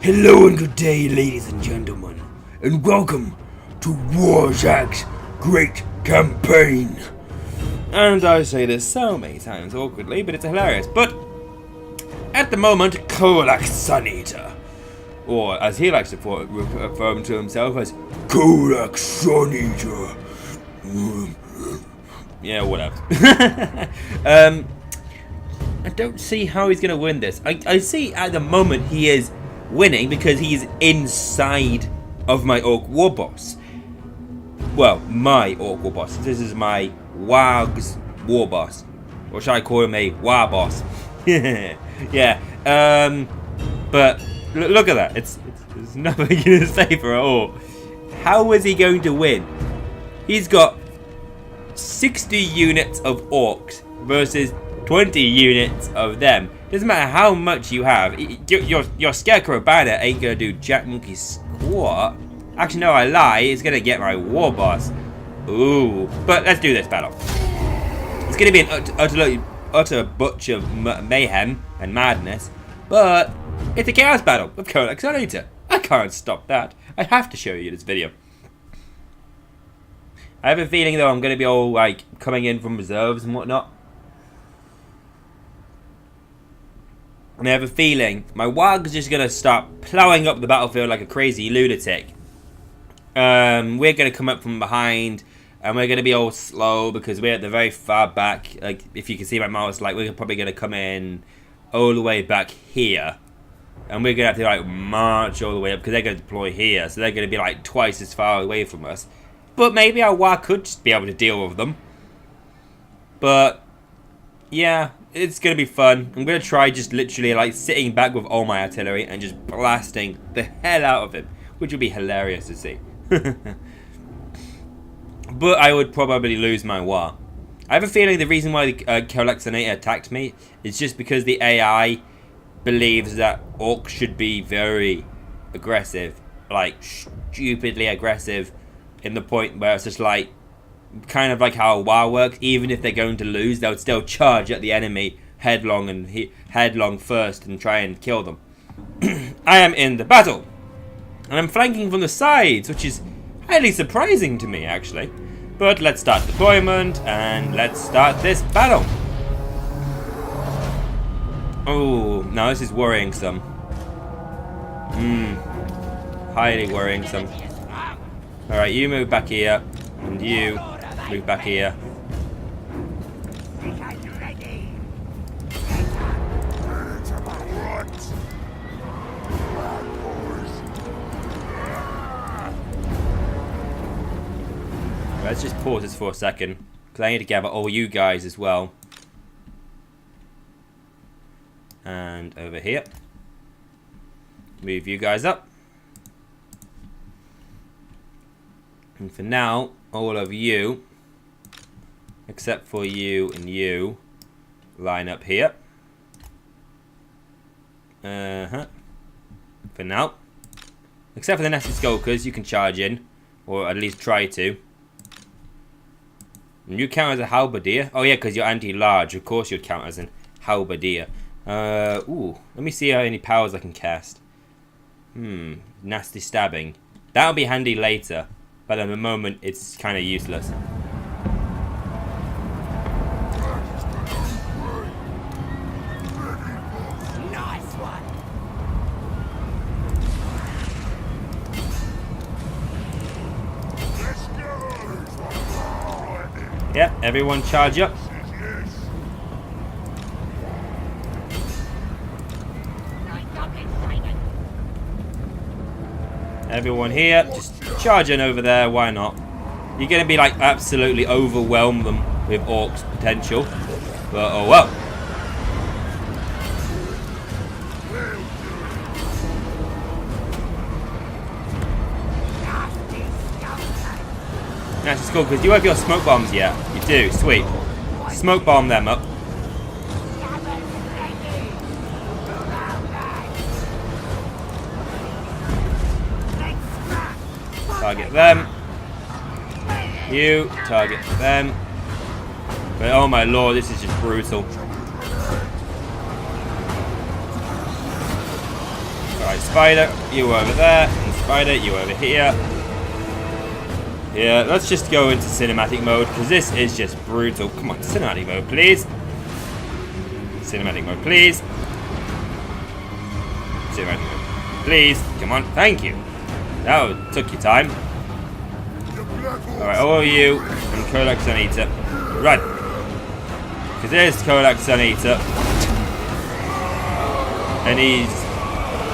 Hello and good day, ladies and gentlemen, and welcome to Warzag's Great Campaign. And I say this so many times awkwardly, but it's hilarious. But at the moment, Suneater, or as he likes to refer to himself as Suneater. Yeah, whatever. I don't see how he's gonna win this. I see at the moment he is winning because he's inside of my Orc War Boss. Well, my Orc War Boss. This is my Warg's War Boss. Or should I call him a War Boss? Yeah. But look at that. It's nothing to say for it all. How is he going to win? He's got 60 units of Orcs versus 20 units of them. Doesn't matter how much you have. Your Scarecrow banner ain't gonna do Jack Monkey squat. Actually, no, I lie. It's gonna get my War Boss. Ooh, but let's do this battle. It's gonna be an utter butch of mayhem and madness, but it's a chaos battle of Suneater. I can't stop that. I have to show you this video. I have a feeling though I'm gonna be all like coming in from reserves and whatnot. And I have a feeling my Warg's just going to start ploughing up the battlefield like a crazy lunatic. We're going to come up from behind, and we're going to be all slow because we're at the very far back. Like, if you can see my mouse, like, we're probably going to come in all the way back here. And we're going to have to, like, march all the way up because they're going to deploy here. So they're going to be, like, twice as far away from us. But maybe our Warg could just be able to deal with them. But, yeah. It's going to be fun. I'm going to try just literally like sitting back with all my artillery and just blasting the hell out of him, which would be hilarious to see. But I would probably lose my war. I have a feeling the reason why the Suneater attacked me is just because the AI believes that Orcs should be very aggressive, like stupidly aggressive, in the point where it's just like, kind of like how a war works. Even if they're going to lose, they'll still charge at the enemy headlong first and try and kill them. I am in the battle, and I'm flanking from the sides, which is highly surprising to me, actually. But let's start deployment, and let's start this battle. Oh, now this is worrying some. Highly worrying some. Alright, you move back here, and you move back here. Let's just pause this for a second, because I need to gather all you guys as well. And over here. Move you guys up. And for now, all of you, except for you and you, line up here. For now. Except for the Nasty Skulkers, you can charge in, or at least try to. And you count as a halberdier. Oh yeah, because you're anti-large. Of course you'd count as an halberdier. Ooh, let me see how many powers I can cast. Nasty Stabbing. That'll be handy later. But at the moment, it's kind of useless. Nice one. Yep, everyone charge up. Everyone here, just charge in over there, why not? You're going to be like absolutely overwhelm them with Orcs potential. But oh well. That's cool, because you have your smoke bombs yet. You do, sweet. Smoke bomb them up. Target them. You target them. But oh my lord, this is just brutal. Spider, you over there. And Spider, you over here. Yeah, let's just go into cinematic mode, because this is just brutal. Come on, cinematic mode, please. Cinematic mode, please. Cinematic mode, please. Come on, thank you. That took your time. Alright, all of you and Kolak Suneater, run. Because there's Kolak Suneater. And he's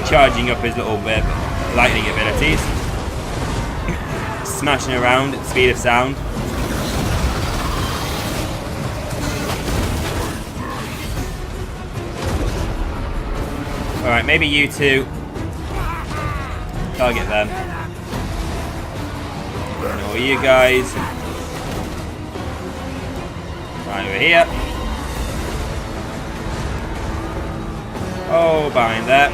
charging up his little lightning abilities. Smashing around at the speed of sound. Alright, maybe you two target them. And all you guys right over here. Oh, behind that.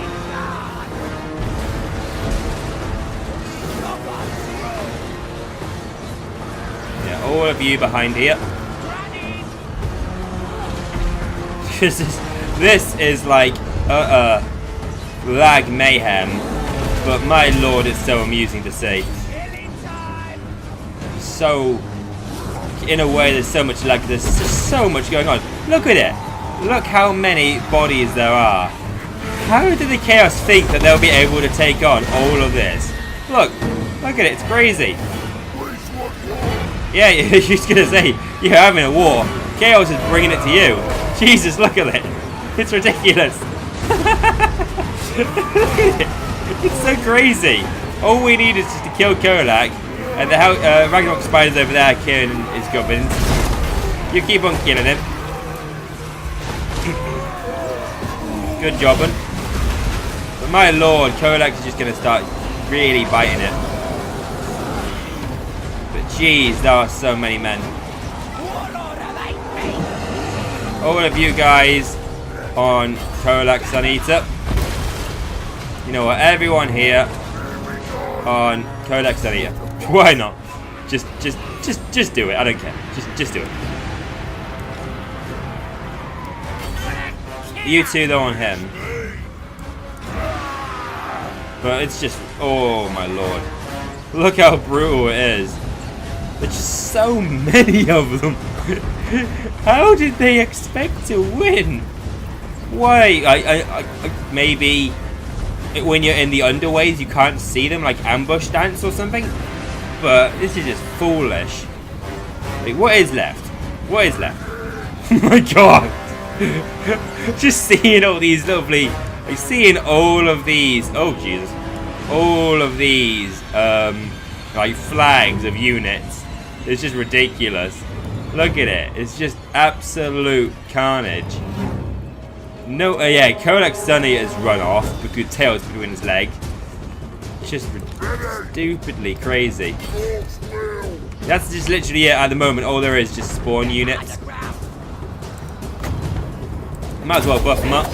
Yeah, all of you behind here. This is like lag mayhem, but my lord, it's so amusing to see. So, in a way, there's so much lag. There's just so much going on. Look at it. Look how many bodies there are. How did the Chaos think that they'll be able to take on all of this? Look at it. It's crazy. Yeah, you're just gonna say you're having a war. Chaos is bringing it to you. Jesus, look at it. It's ridiculous. Look at it. It's so crazy. All we need is just to kill Kolak, and the Ragnarok Spider's over there killing his goblins. You keep on killing him. Good jobbing. But my lord, Kolak is just going to start really biting it. But jeez, there are so many men. All of you guys on Kolak Suneater. You know what? Everyone here on Kolak Suneater. Why not? Just do it. I don't care. Just do it. You two though on him. But it's just, oh my lord. Look how brutal it is. There's just so many of them. How did they expect to win? Why? I maybe when you're in the underways you can't see them, like ambush dance or something. But this is just foolish. Like, what is left? What is left? Oh my god. Just seeing all these lovely, like seeing all of these, oh Jesus, all of these like flags of units. It's just ridiculous. Look at it. It's just absolute carnage. No, yeah, Kolak Suneater has run off because tail's between his leg. It's just stupidly crazy. That's just literally it at the moment. All there is just spawn units. Might as well buff them up.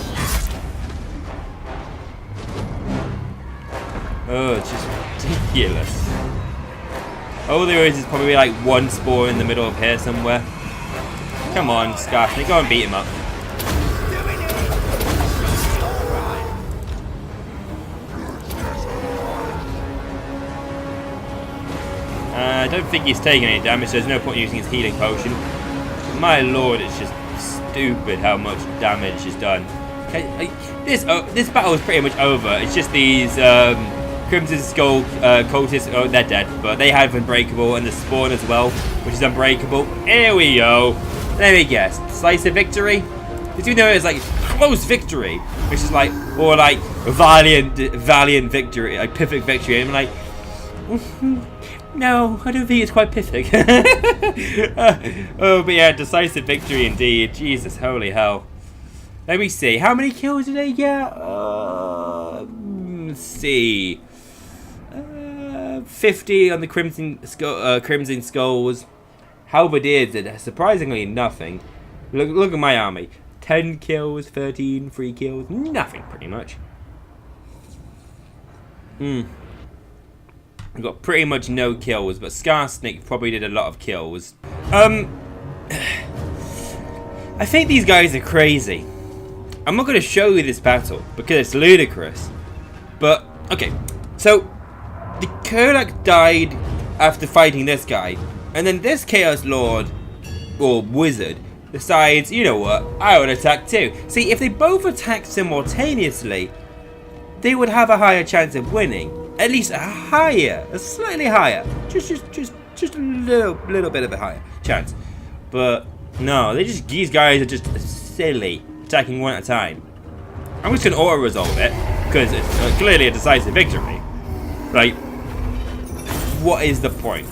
Oh, it's just ridiculous. All there is probably like one spawn in the middle of here somewhere. Come on, Scarfney, go and beat him up. I don't think he's taking any damage, so there's no point in using his healing potion. My lord, it's just stupid how much damage is done. This battle is pretty much over. It's just these Crimson Skull cultists. Oh, they're dead, but they have Unbreakable, and the spawn as well, which is Unbreakable. Here we go. Let me guess. Decisive victory? Did you know it's like close victory, which is like, or like valiant victory, like perfect victory. And I'm like, no, I don't think it's quite perfect. Oh, but yeah, decisive victory indeed. Jesus, holy hell. Let me see. How many kills did they get? Let's see. 50 on the Crimson Skulls. Halberdiers did surprisingly nothing. Look at my army. 10 kills, 13 free kills. Nothing, pretty much. We've got pretty much no kills, but Scarsnake probably did a lot of kills. I think these guys are crazy. I'm not going to show you this battle because it's ludicrous, but Okay, so the Kurlak died after fighting this guy, and then this Chaos Lord, or Wizard, decides, you know what, I would attack too. See, if they both attacked simultaneously, they would have a higher chance of winning. At least a slightly higher. Just a little bit of a higher chance. But no, these guys are just silly, attacking one at a time. I'm just gonna auto-resolve it, because it's clearly a decisive victory. Like, what is the point?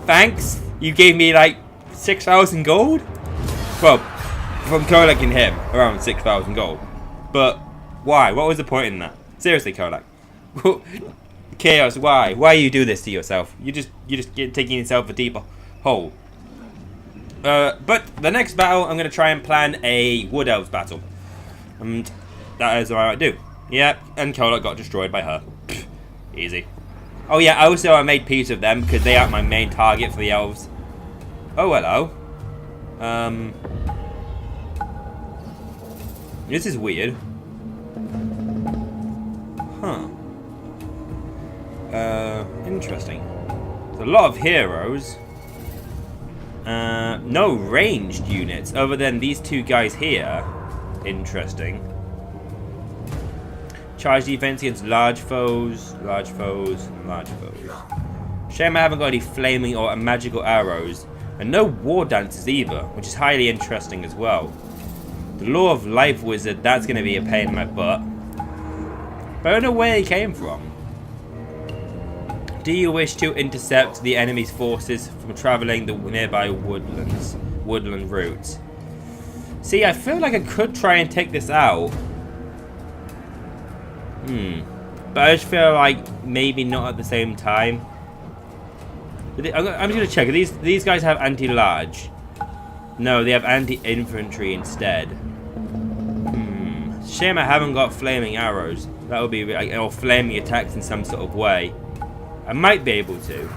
Thanks, you gave me like 6,000 gold? Well, from collecting him, around 6,000 gold. But why? What was the point in that? Seriously, Kolak. Chaos, why? Why you do this to yourself? You just taking yourself a deeper hole. But the next battle, I'm going to try and plan a Wood Elves battle. And that is what I might do. Yeah, and Kolak got destroyed by her. Pfft, easy. Oh yeah, also I made peace with them because they aren't my main target for the elves. Oh, hello. This is weird. Huh. Interesting. There's a lot of heroes. No ranged units other than these two guys here. Interesting. Charge defense against large foes, and large foes. Shame I haven't got any flaming or magical arrows. And no war dances either, which is highly interesting as well. The Law of Life Wizard, that's going to be a pain in my butt. But I don't know where he came from. Do you wish to intercept the enemy's forces from travelling the nearby woodland routes? See, I feel like I could try and take this out. But I just feel like maybe not at the same time. I'm just going to check. These guys have anti-large. No, they have anti-infantry instead. Shame I haven't got flaming arrows. That would be, or flaming attacks in some sort of way. I might be able to.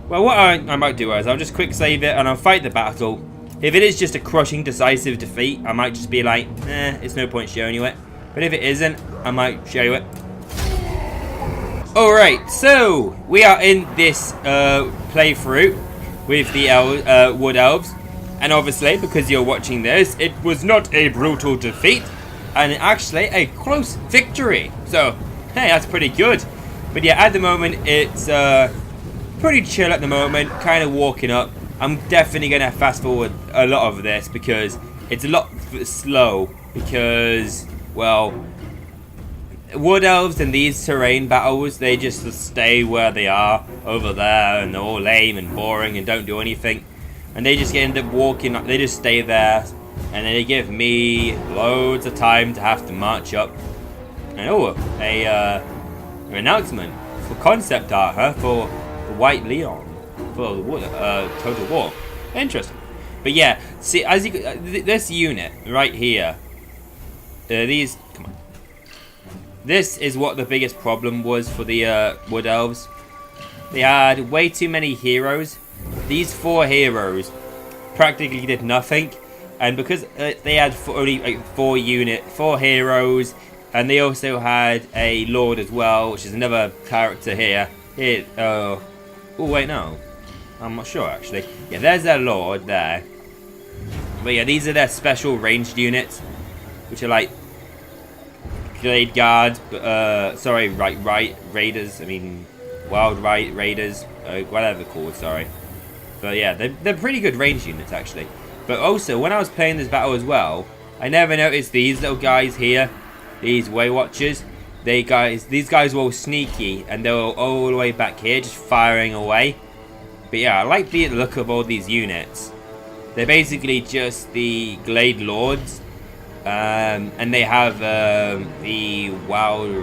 Well, what I might do is I'll just quick save it and I'll fight the battle. If it is just a crushing, decisive defeat, I might just be like, it's no point showing you it. But if it isn't, I might show you it. Alright, so we are in this playthrough with the Wood Elves. And obviously, because you're watching this, it was not a brutal defeat. And actually a close victory. So, hey, that's pretty good. But yeah, at the moment, it's pretty chill at the moment. Kind of walking up. I'm definitely going to fast forward a lot of this because it's a lot slow. Because, well, Wood Elves in these terrain battles, they just stay where they are over there. And they're all lame and boring and don't do anything. And they just end up walking up. They just stay there. And then they give me loads of time to have to march up. And an announcement for concept art, for the White Leon, for the Total War. Interesting. But yeah, see, as you this unit right here, come on. This is what the biggest problem was for the Wood Elves. They had way too many heroes. These 4 heroes practically did nothing. And because they had only like 4 heroes, and they also had a Lord as well, which is another character here. Oh wait, no. I'm not sure actually. Yeah, there's their Lord there. But yeah, these are their special ranged units, which are like Glade Guard, sorry, Raiders, I mean, Wild Raiders, whatever they're called, sorry. But yeah, they're pretty good ranged units actually. But also, when I was playing this battle as well, I never noticed these little guys here, these Way Watchers. These guys were all sneaky, and they were all the way back here, just firing away. But yeah, I like the look of all these units. They're basically just the Glade Lords, and they have the Wild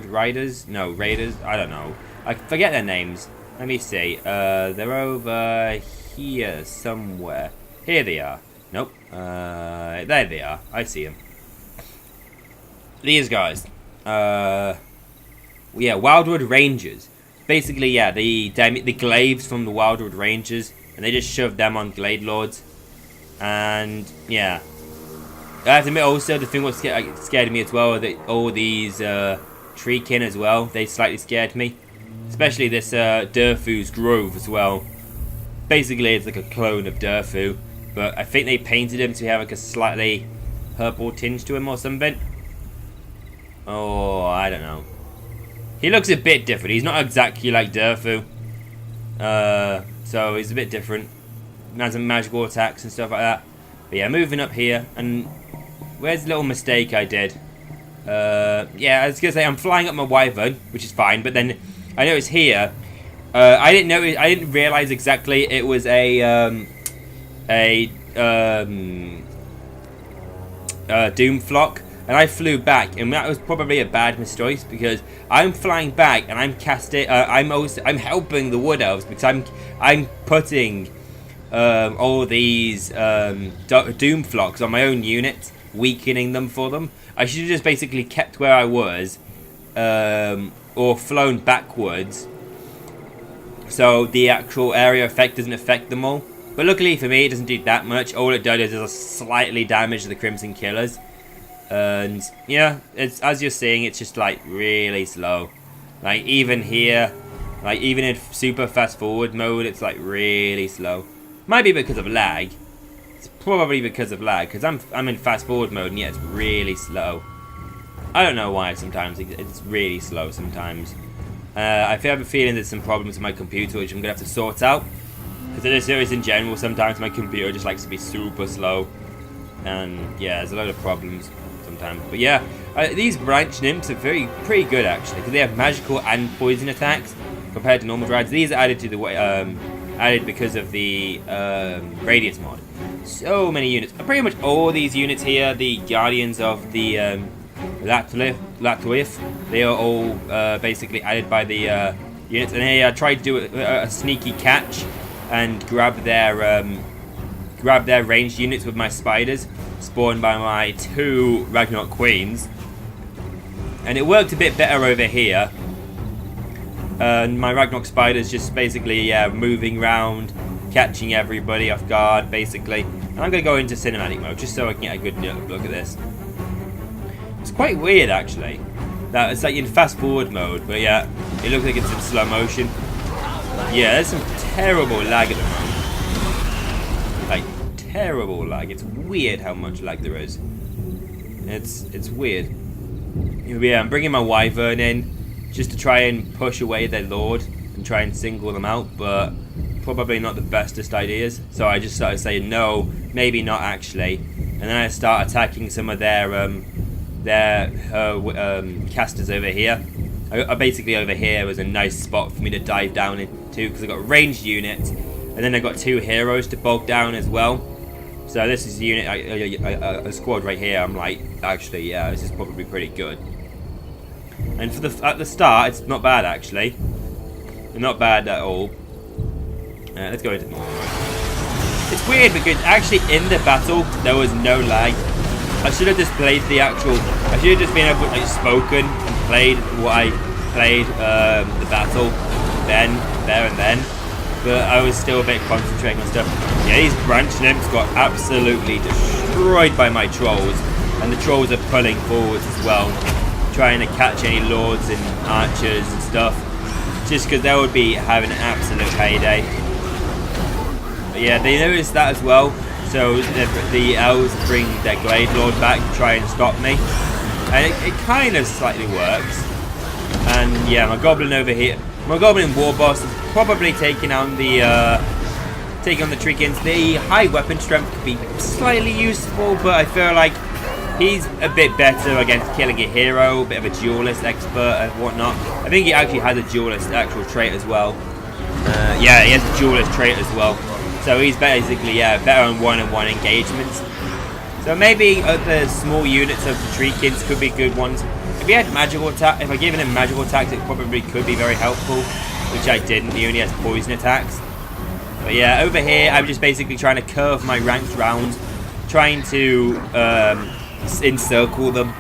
Riders. No, Raiders. I don't know. I forget their names. Let me see. They're over here somewhere. Here they are. Nope. There they are. I see them. These guys. Yeah, Wildwood Rangers. Basically, yeah, the glaives from the Wildwood Rangers, and they just shoved them on Glade Lords. And yeah, I have to admit also, the thing what scared me as well are that all these treekin as well, they slightly scared me. Especially this Durfu's Grove as well. Basically it's like a clone of Durfu, but I think they painted him to have like a slightly purple tinge to him or something. Oh, I don't know. He looks a bit different. He's not exactly like Durfu. So he's a bit different. He has some magical attacks and stuff like that. But yeah, moving up here, and where's the little mistake I did? Yeah, I was gonna say I'm flying up my wyvern, which is fine, but then I noticed here, I didn't realize exactly it was a doom flock, and I flew back, and that was probably a bad mistake because I'm flying back and I'm casting, I'm helping the wood elves because I'm putting all these doom flocks on my own units, weakening them for them. I should have just basically kept where I was, or flown backwards, so the actual area effect doesn't affect them all. But luckily for me, it doesn't do that much. All it does is slightly damage the Crimson Killers. And yeah, it's, as you're seeing, it's just like really slow. Like even here, like even in super fast forward mode, it's like really slow. Might be because of lag. It's probably because of lag, because I'm in fast forward mode and yeah, it's really slow. I don't know why sometimes it's really slow sometimes. I have a feeling there's some problems with my computer which I'm going to have to sort out. Because in this series in general, sometimes my computer just likes to be super slow. And yeah, there's a lot of problems sometimes. But yeah, these branch nymphs are pretty good actually. Because they have magical and poison attacks compared to normal dryads. These are added to the added because of the radius mod. So many units. Pretty much all these units here, the guardians of the Latwif, they are all basically added by the units. And I tried to do a sneaky catch and grab their ranged units with my spiders, spawned by my 2 Ragnarok Queens. And it worked a bit better over here. And my Ragnarok spiders just basically moving around, catching everybody off guard, basically. And I'm going to go into cinematic mode just so I can get a good look at this. It's quite weird actually. That it's like in fast forward mode, but yeah, it looks like it's in slow motion. Yeah, there's some terrible lag at the moment. Like terrible lag. It's weird how much lag there is. It's weird. Yeah, I'm bringing my wyvern in just to try and push away their lord and try and single them out, but probably not the bestest ideas. So I just started saying no, maybe not actually, and then I start attacking some of their casters over here. Basically over here was a nice spot for me to dive down into because I got ranged units, and then I got 2 heroes to bog down as well. So this is a unit, a squad right here. I'm like, actually, yeah, this is probably pretty good. And for at the start, it's not bad actually, not bad at all. Let's go into normal mode. It's weird because actually in the battle there was no lag. I should have just played the actual. I should have just been able to like spoken and played what I played the battle then, there and then. But I was still a bit concentrating on stuff. Yeah, these branch nymphs got absolutely destroyed by my trolls, and the trolls are pulling forwards as well, trying to catch any lords and archers and stuff, just because they would be having an absolute heyday. But yeah, they noticed that as well. So the elves bring their Glade Lord back to try and stop me. And it kind of slightly works. And yeah, my Goblin over here, my Goblin War Boss is probably taking on the Treekins. The high weapon strength could be slightly useful, but I feel like he's a bit better against killing a hero, a bit of a duelist expert and whatnot. I think he actually has a duelist actual trait as well. Yeah, he has a duelist trait as well. So he's basically, yeah, better on one-on-one engagements. So maybe the small units of the Treekins could be good ones. If he had magical attack, if I gave him magical attacks, it probably could be very helpful, which I didn't. He only has poison attacks. But yeah, over here, I'm just basically trying to curve my ranks round, trying to encircle them,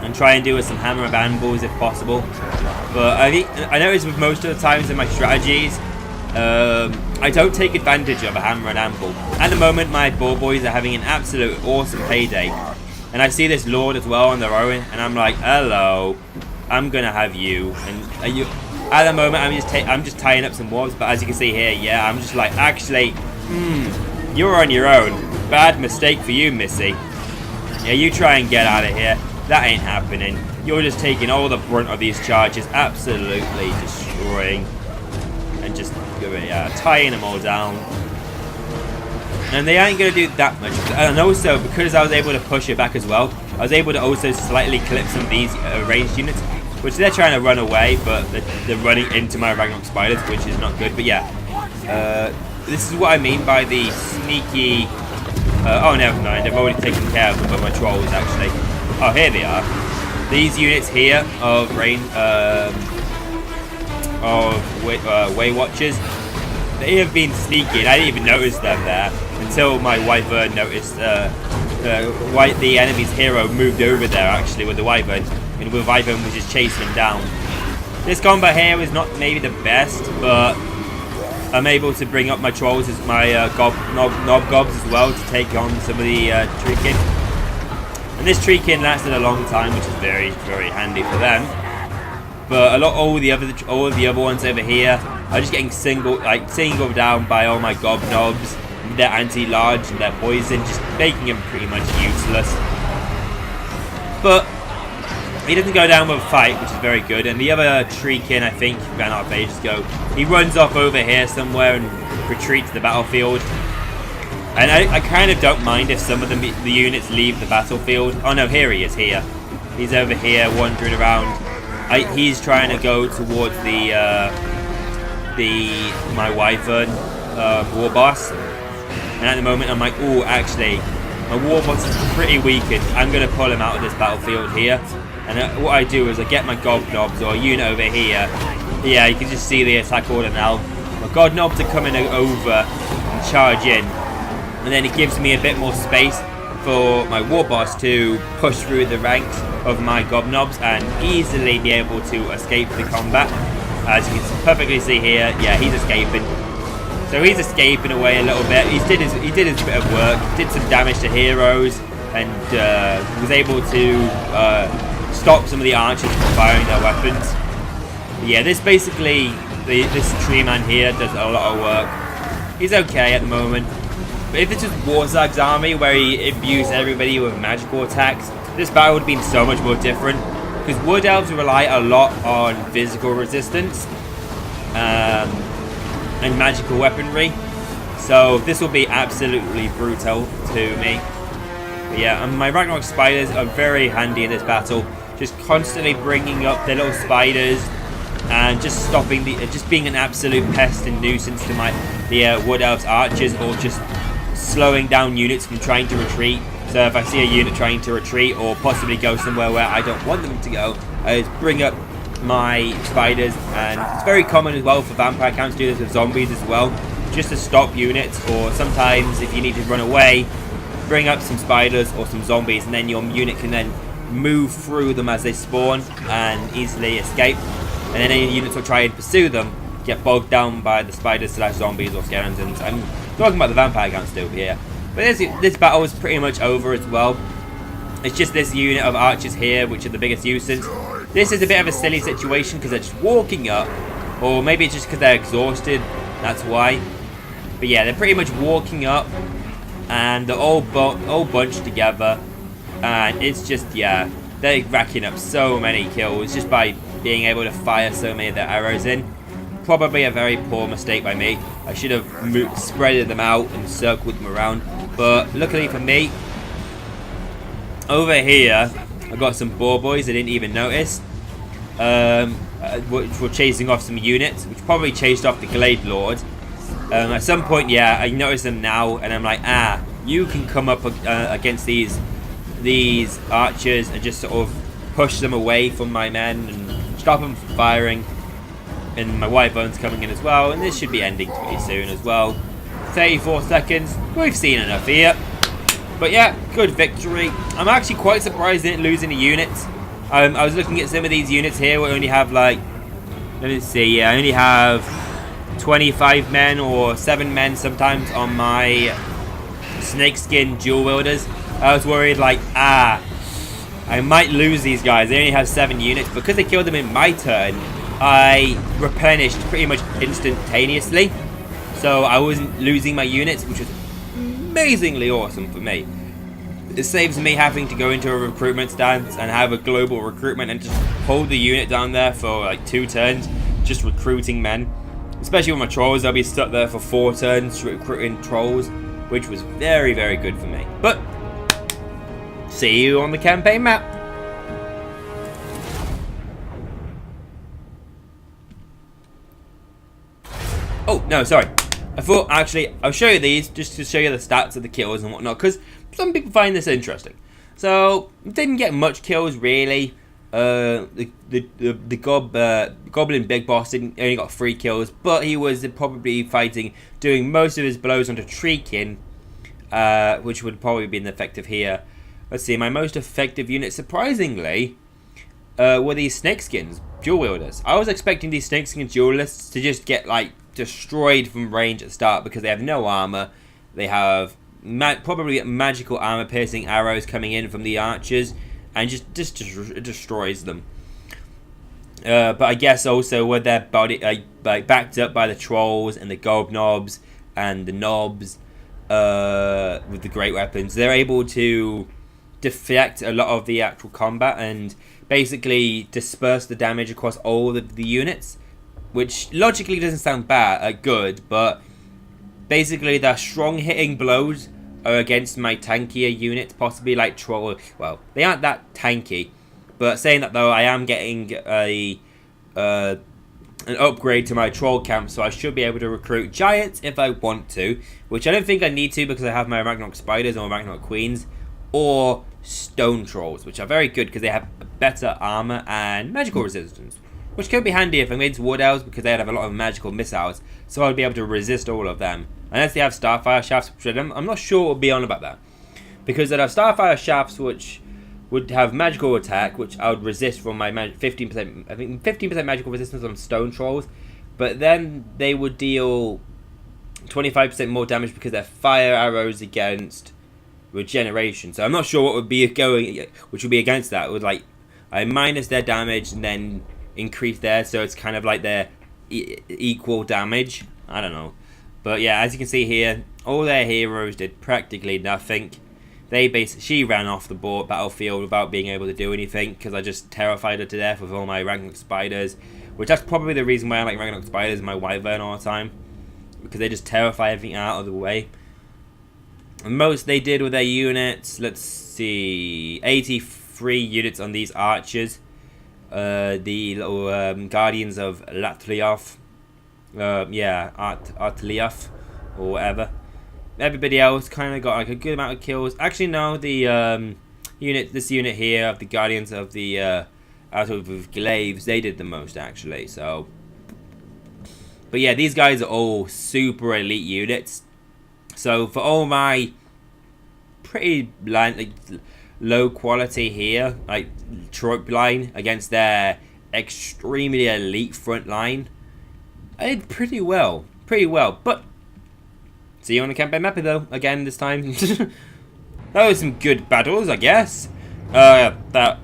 and try and do some hammer of anvils if possible. But I noticed with most of the times in my strategies, I don't take advantage of a hammer and anvil. At the moment, my boar boys are having an absolute awesome payday. And I see this lord as well on their own, and I'm like, hello, I'm gonna have you. And are you? At the moment, I'm just tying up some wolves, but as you can see here, yeah, I'm just like, actually, you're on your own. Bad mistake for you, Missy. Yeah, you try and get out of here. That ain't happening. You're just taking all the brunt of these charges, absolutely destroying, and just tying them all down. And they ain't going to do that much. And also, because I was able to push it back as well, I was able to also slightly clip some of these ranged units, which they're trying to run away, but they're running into my Ragnarok spiders, which is not good. But yeah, this is what I mean by the sneaky... oh, never mind. I've already taken care of them by my trolls, actually. Oh, here they are. These units here of Way Watchers, they have been sneaky. I didn't even notice them there until my Wyvern noticed the enemy's hero moved over there actually with the Wyvern, and the Wyvern was just chasing him down. This combat here is not maybe the best, but I'm able to bring up my trolls as my knob gobs as well to take on some of the Treekin. And this Treekin lasted a long time, which is very, very handy for them. But all the other ones over here are just getting singled down by all my gobnobs. They're anti-large and they're poison, just making him pretty much useless. But he doesn't go down with a fight, which is very good. And the other Treekin, I think, ran out of ages ago. He runs off over here somewhere and retreats to the battlefield. And I kind of don't mind if some of the units leave the battlefield. Oh no, here he is, here. He's over here wandering around. He's trying to go towards my Wyvern war boss. And at the moment I'm like, oh, actually, my war boss is pretty weakened. I'm going to pull him out of this battlefield here. And what I do is I get my gobnobs or a unit over here. Yeah, you can just see the attack order now. My gobnobs are coming over and charge in. And then it gives me a bit more space for my war boss to push through the ranks of my gobnobs and easily be able to escape the combat. As you can perfectly see here, yeah, he's escaping. So he's escaping away a little bit. He did his bit of work, did some damage to heroes, and was able to stop some of the archers from firing their weapons. But yeah, this basically, this tree man here does a lot of work. He's okay at the moment. But if it's just Warzag's army where he imbues everybody with magical attacks, this battle would have been so much more different. Because Wood Elves rely a lot on physical resistance and magical weaponry. So this will be absolutely brutal to me. But yeah, and my Ragnarok spiders are very handy in this battle. Just constantly bringing up their little spiders and just stopping just being an absolute pest and nuisance to the Wood Elves archers, or just slowing down units from trying to retreat. So if I see a unit trying to retreat or possibly go somewhere where I don't want them to go, I just bring up my spiders. And it's very common as well for vampire counts to do this with zombies as well, just to stop units, or sometimes if you need to run away, bring up some spiders or some zombies, and then your unit can then move through them as they spawn and easily escape. And then any units will try and pursue them, get bogged down by the spiders / zombies or skeletons. I'm talking about the vampire counts over here. But this battle is pretty much over as well. It's just this unit of archers here, which are the biggest nuisance. This is a bit of a silly situation because they're just walking up, or maybe it's just because they're exhausted, that's why. But yeah, they're pretty much walking up, and they're all bunched together, and it's just, yeah, they're racking up so many kills just by being able to fire so many of their arrows in. Probably a very poor mistake by me. I should have spreaded them out and circled them around. But luckily for me, over here, I got some boar boys I didn't even notice. Which were chasing off some units, which probably chased off the Glade Lord. At some point, yeah, I noticed them now, and I'm like, you can come up against these archers and just sort of push them away from my men and stop them from firing. And my Wyvern's coming in as well, and this should be ending pretty soon as well. 34 seconds, we've seen enough here. But yeah, good victory. I'm actually quite surprised I didn't lose any units. I was looking at some of these units here, we only have like, let's see, yeah, I only have 25 men or 7 men sometimes on my snakeskin dual wielders. I was worried like, I might lose these guys. They only have 7 units. Because they killed them in my turn, I replenished pretty much instantaneously. So I wasn't losing my units, which was amazingly awesome for me. It saves me having to go into a recruitment stance and have a global recruitment and just hold the unit down there for like 2 turns, just recruiting men. Especially with my trolls, I'll be stuck there for 4 turns recruiting trolls, which was very, very good for me. But see you on the campaign map. Oh, no, sorry. I thought, actually, I'll show you these just to show you the stats of the kills and whatnot, because some people find this interesting. So, didn't get much kills, really. The Goblin Big Boss only got 3 kills, but he was probably fighting, doing most of his blows onto Treekin, which would probably be effective here. Let's see, my most effective unit, surprisingly, were these Snakeskins, dual wielders. I was expecting these Snakeskin duelists to just get, like, destroyed from range at the start because they have no armor. They have probably magical armor piercing arrows coming in from the archers, and just destroys them. But I guess also with their body like backed up by the trolls and the gobnobs and the knobs with the great weapons, they're able to deflect a lot of the actual combat and basically disperse the damage across all of the units, which logically doesn't sound good, but basically their strong hitting blows are against my tankier units, possibly like troll. Well, they aren't that tanky, but saying that though, I am getting an upgrade to my troll camp, so I should be able to recruit giants if I want to, which I don't think I need to because I have my Ragnarok spiders or Ragnarok queens, or stone trolls, which are very good because they have better armor and magical resistance, which could be handy if I'm against wood elves because they have a lot of magical missiles, so I'll be able to resist all of them. Unless they have Starfire Shafts, which I'm not sure what will be on about that. Because they'd have Starfire Shafts, which would have magical attack, which I would resist from my 15%, I think 15% magical resistance on stone trolls. But then they would deal 25% more damage because they're fire arrows against regeneration. So I'm not sure what would be which would be against that. It would like, I minus their damage and then increase theirs, so it's kind of like their equal damage. I don't know. But yeah, as you can see here, all their heroes did practically nothing. She ran off the battlefield without being able to do anything because I just terrified her to death with all my Ragnarok spiders. Which that's probably the reason why I like Ragnarok spiders and my wyvern all the time, because they just terrify everything out of the way. And most they did with their units, let's see, 83 units on these archers. The little guardians of Latliaf. Artliaf or whatever. Everybody else kind of got like a good amount of kills. Actually, no, the this unit here of the Guardians of the out of Glaives, they did the most actually. So, but yeah, these guys are all super elite units. So for all my pretty low quality here, like troop line against their extremely elite front line, I did pretty well, but see you on the campaign map though, again this time. That was some good battles, I guess. That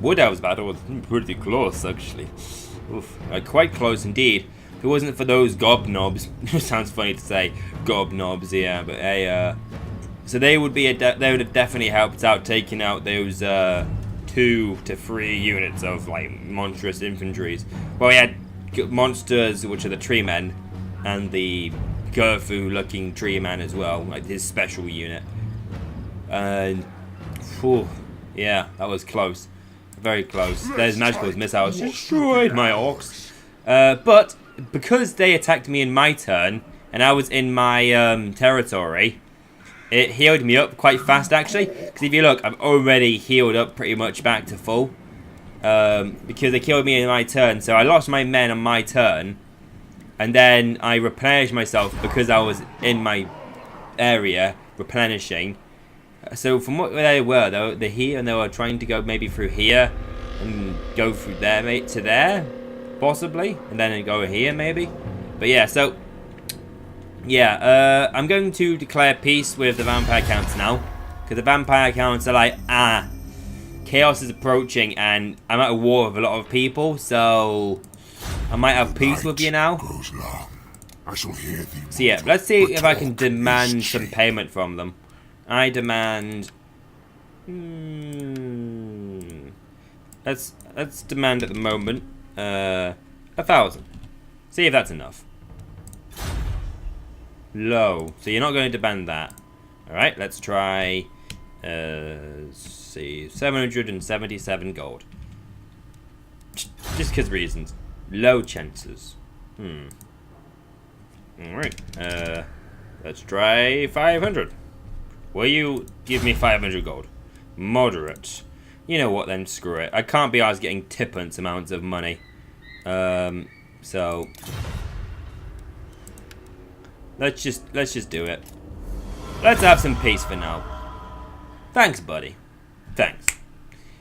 Wood Elves battle was pretty close, actually. Oof, quite close indeed. If it wasn't for those gobnobs, it sounds funny to say, gobnobs, yeah, but hey, so they would have definitely helped out taking out those 2 to 3 units of like monstrous infantries. Well, we had monsters, which are the tree men, and the Gerfu looking tree man as well, like his special unit. And yeah, that was close, very close. There's magical missiles destroyed my orcs, but because they attacked me in my turn and I was in my territory, it healed me up quite fast actually, because if you look, I'm already healed up pretty much back to full. Because they killed me in my turn, so I lost my men on my turn, and then I replenished myself because I was in my area replenishing. So from what they were, they're here and they were trying to go maybe through here and go through there, mate, to there, possibly, and then go here maybe. But yeah, so yeah, I'm going to declare peace with the vampire counts now. Because the vampire counts are like, chaos is approaching and I'm at a war with a lot of people, so I might have peace with you now. I shall hear thee. So yeah, let's see if I can demand some payment from them. I demand... Let's demand at the moment 1,000. See if that's enough. Low. So you're not going to demand that. Alright, let's try... see, 777 gold. Just because reasons. Low chances. Alright, let's try 500. Will you give me 500 gold? Moderate. You know what then, screw it. I can't be arsed getting tippance amounts of money. So... Let's just do it. Let's have some peace for now. Thanks, buddy. Thanks.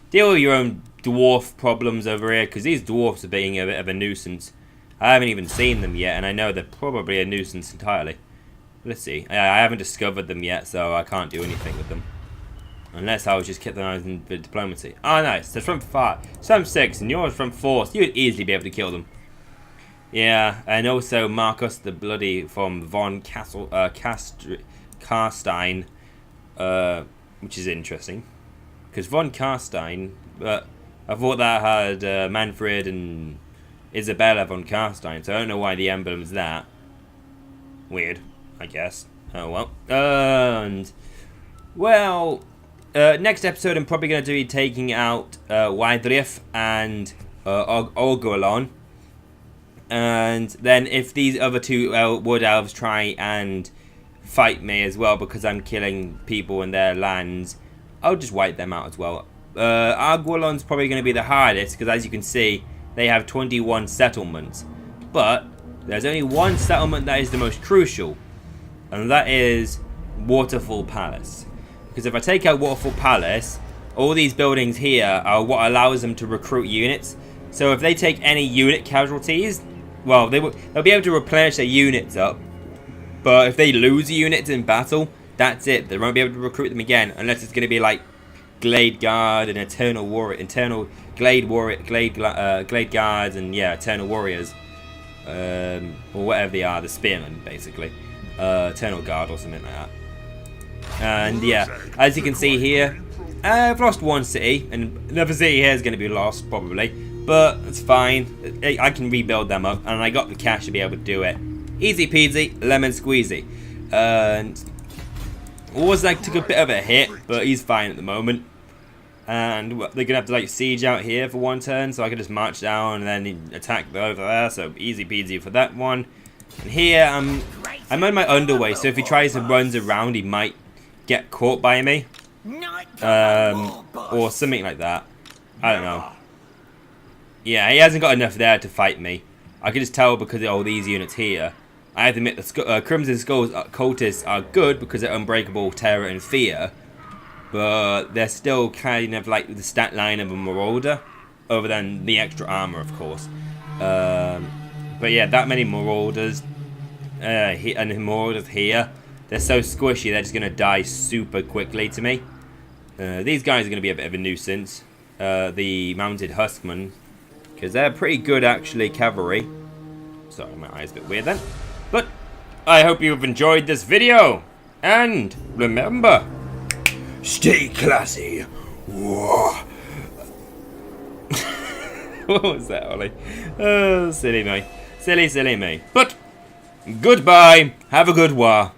Deal with your own dwarf problems over here, because these dwarfs are being a bit of a nuisance. I haven't even seen them yet, and I know they're probably a nuisance entirely. Let's see. I haven't discovered them yet, so I can't do anything with them. Unless I was just keep them out in diplomacy. Oh, nice. They're from 5. Some 6, and yours from 4, so you'd easily be able to kill them. Yeah, and also Marcus the Bloody from von Karstein, which is interesting. Because von Karstein, I thought that had Manfred and Isabella von Karstein, so I don't know why the emblem is that. Weird, I guess. Oh well. And, well, next episode I'm probably going to be taking out Wydrif and Orgolon. And then if these other two wood elves try and fight me as well because I'm killing people in their lands, I'll just wipe them out as well. Arguelon's probably going to be the hardest because, as you can see, they have 21 settlements. But there's only one settlement that is the most crucial, and that is Waterfall Palace. Because if I take out Waterfall Palace, all these buildings here are what allows them to recruit units. So if they take any unit casualties, well, they'll be able to replenish their units up. But if they lose units in battle, that's it. They won't be able to recruit them again unless it's going to be like Glade Guard and Eternal Warrior, Glade Guards and yeah, Eternal Warriors, or whatever they are, the Spearmen basically, Eternal Guard or something like that. And yeah, as you can see here, I've lost one city, and another city here is going to be lost probably, but it's fine. I can rebuild them up, and I got the cash to be able to do it. Easy peasy, lemon squeezy. And Warzag took a bit of a hit, but he's fine at the moment. And they're gonna have to like siege out here for one turn, so I can just march down and then attack over there. So easy peasy for that one. And here I'm on my underway, so if he tries to run around, he might get caught by me, or something like that. I don't know. Yeah, he hasn't got enough there to fight me. I can just tell because of all these units here. I have to admit the Crimson Skulls cultists are good because they're unbreakable, terror, and fear. But they're still kind of like the stat line of a Marauder, other than the extra armor, of course. But yeah, that many Marauders and Marauders here, they're so squishy, they're just going to die super quickly to me. These guys are going to be a bit of a nuisance. The Mounted Huskmen, because they're pretty good, actually, cavalry. Sorry, my eye's a bit weird then. But I hope you've enjoyed this video. And remember, Stay classy. Whoa. what was that, Ollie? Oh, silly me. Silly me. But goodbye. Have a good war.